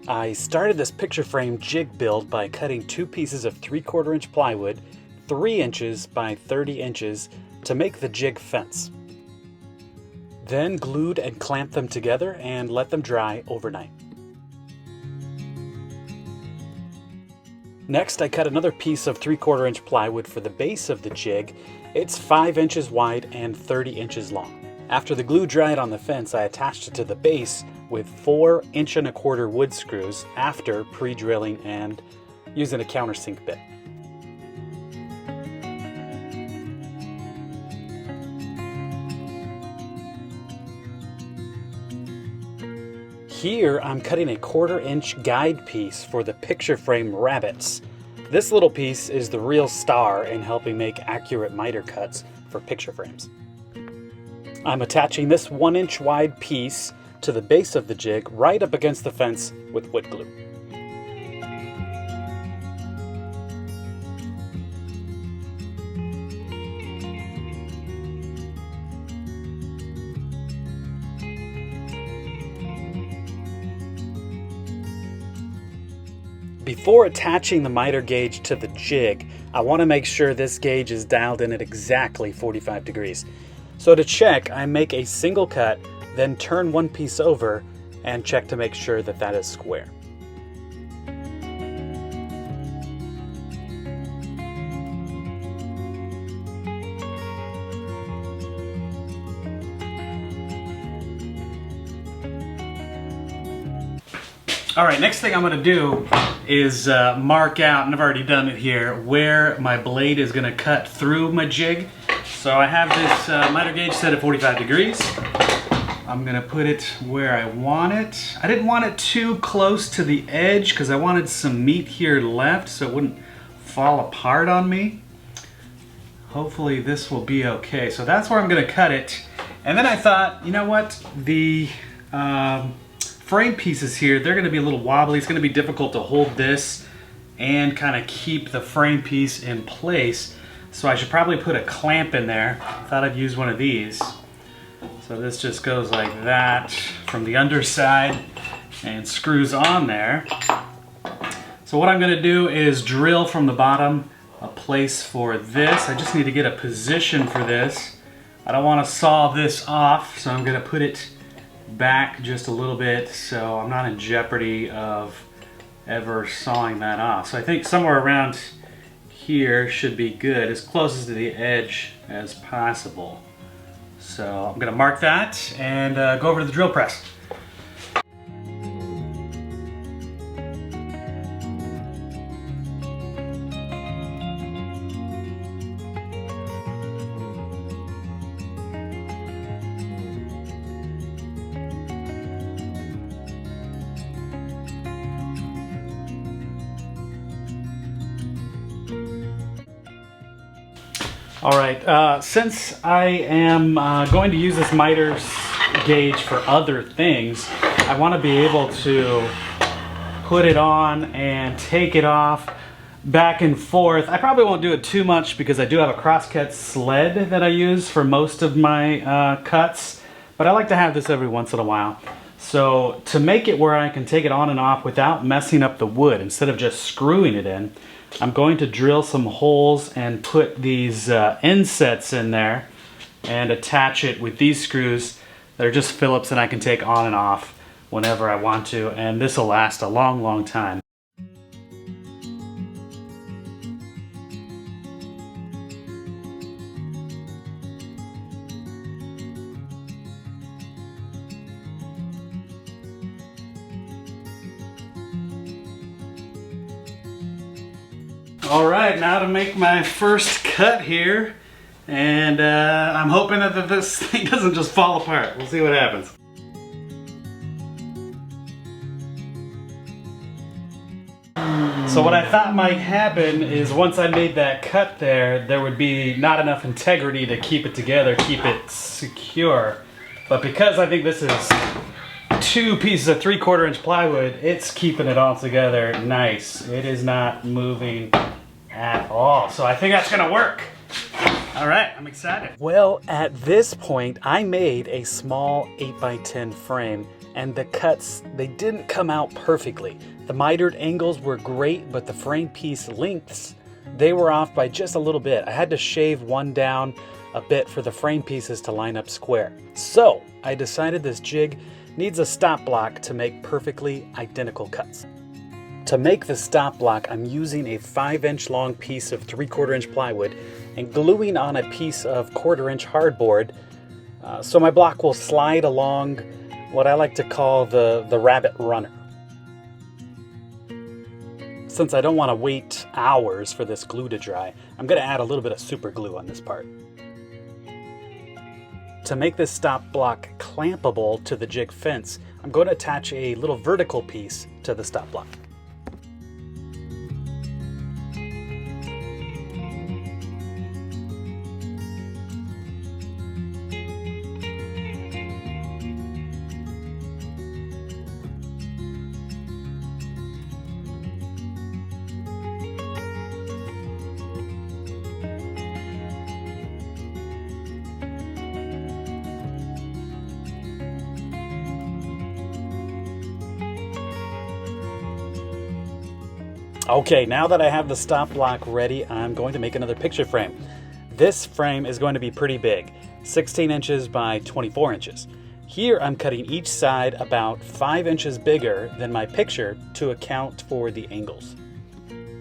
I started this picture frame jig build by cutting 2 pieces of 3/4 inch plywood, 3 inches by 30 inches to make the jig fence. Then glued and clamped them together and let them dry overnight. Next, I cut another piece of 3/4 inch plywood for the base of the jig. It's 5 inches wide and 30 inches long. After the glue dried on the fence, I attached it to the base with 4 1/4 inch wood screws after pre-drilling and using a countersink bit. Here I'm cutting a 1/4 inch guide piece for the picture frame rabbets. This little piece is the real star in helping make accurate miter cuts for picture frames. I'm attaching this 1 inch wide piece to the base of the jig right up against the fence with wood glue. Before attaching the miter gauge to the jig, I want to make sure this gauge is dialed in at exactly 45 degrees. So to check, I make a single cut, then turn one piece over and check to make sure that that is square. All right, next thing I'm going to do is mark out, and I've already done it here, where my blade is going to cut through my jig. So I have this miter gauge set at 45 degrees. I'm going to put it where I want it. I didn't want it too close to the edge because I wanted some meat here left so it wouldn't fall apart on me. Hopefully this will be okay. So that's where I'm going to cut it. And then I thought, you know what, the frame pieces here, they're going to be a little wobbly. It's going to be difficult to hold this and kind of keep the frame piece in place. So I should probably put a clamp in there. I thought I'd use one of these. So this just goes like that from the underside and screws on there. So what I'm going to do is drill from the bottom a place for this. I just need to get a position for this. I don't want to saw this off, so I'm going to put it back just a little bit so I'm not in jeopardy of ever sawing that off. So I think somewhere around here should be good, as close as to the edge as possible. So I'm going to mark that and go over to the drill press. All right, since I am going to use this miter gauge for other things, I want to be able to put it on and take it off back and forth. I probably won't do it too much because I do have a crosscut sled that I use for most of my cuts, but I like to have this every once in a while. So to make it where I can take it on and off without messing up the wood, instead of just screwing it in, I'm going to drill some holes and put these insets in there and attach it with these screws that are just Phillips and I can take on and off whenever I want to, and this will last a long, long time. All right, now to make my first cut here, and I'm hoping that this thing doesn't just fall apart. We'll see what happens. So what I thought might happen is once I made that cut there would be not enough integrity to keep it together, keep it secure. But because I think this is 2 pieces of 3/4 inch plywood, it's keeping it all together nice. It is not moving at all. So I think that's gonna work. All right, I'm excited. Well, at this point, I made a small 8x10 frame and the cuts, they didn't come out perfectly. The mitered angles were great, but the frame piece lengths, they were off by just a little bit. I had to shave one down a bit for the frame pieces to line up square. So I decided this jig needs a stop block to make perfectly identical cuts. To make the stop block, I'm using a 5-inch long piece of 3/4 inch plywood and gluing on a piece of 1/4 inch hardboard so my block will slide along what I like to call the rabbit runner. Since I don't want to wait hours for this glue to dry, I'm going to add a little bit of super glue on this part. To make this stop block clampable to the jig fence, I'm going to attach a little vertical piece to the stop block. Okay, now that I have the stop block ready, I'm going to make another picture frame. This frame is going to be pretty big, 16 inches by 24 inches. Here I'm cutting each side about 5 inches bigger than my picture to account for the angles.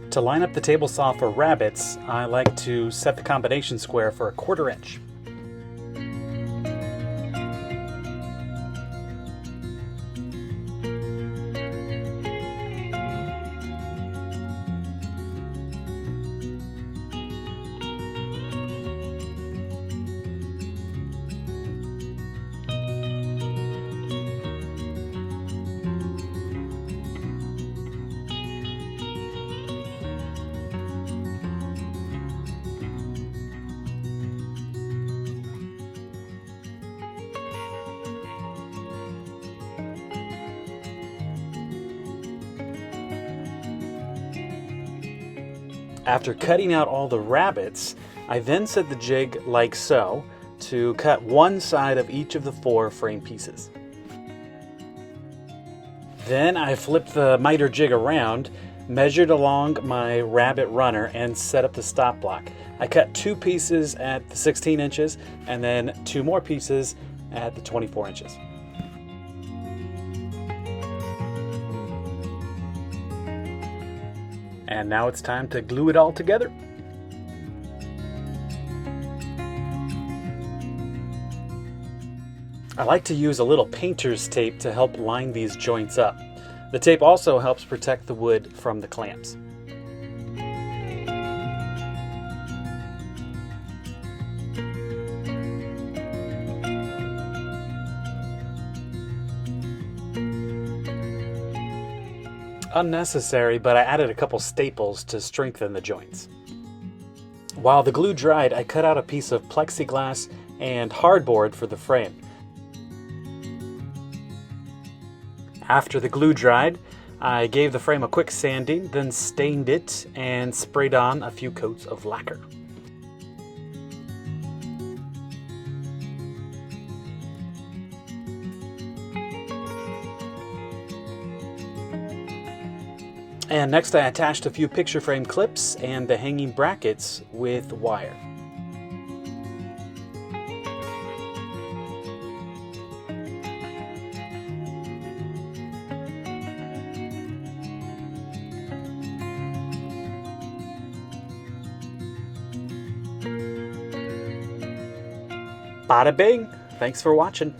To line up the table saw for rabbets, I like to set the combination square for 1/4 inch. After cutting out all the rabbets, I then set the jig like so to cut one side of each of the 4 frame pieces. Then I flipped the miter jig around, measured along my rabbet runner, and set up the stop block. I cut 2 pieces at the 16 inches and then 2 more pieces at the 24 inches. And now it's time to glue it all together. I like to use a little painter's tape to help line these joints up. The tape also helps protect the wood from the clamps. Unnecessary, but I added a couple staples to strengthen the joints. While the glue dried, I cut out a piece of plexiglass and hardboard for the frame. After the glue dried, I gave the frame a quick sanding, then stained it and sprayed on a few coats of lacquer. And next I attached a few picture frame clips and the hanging brackets with wire. Bada bing! Thanks for watching.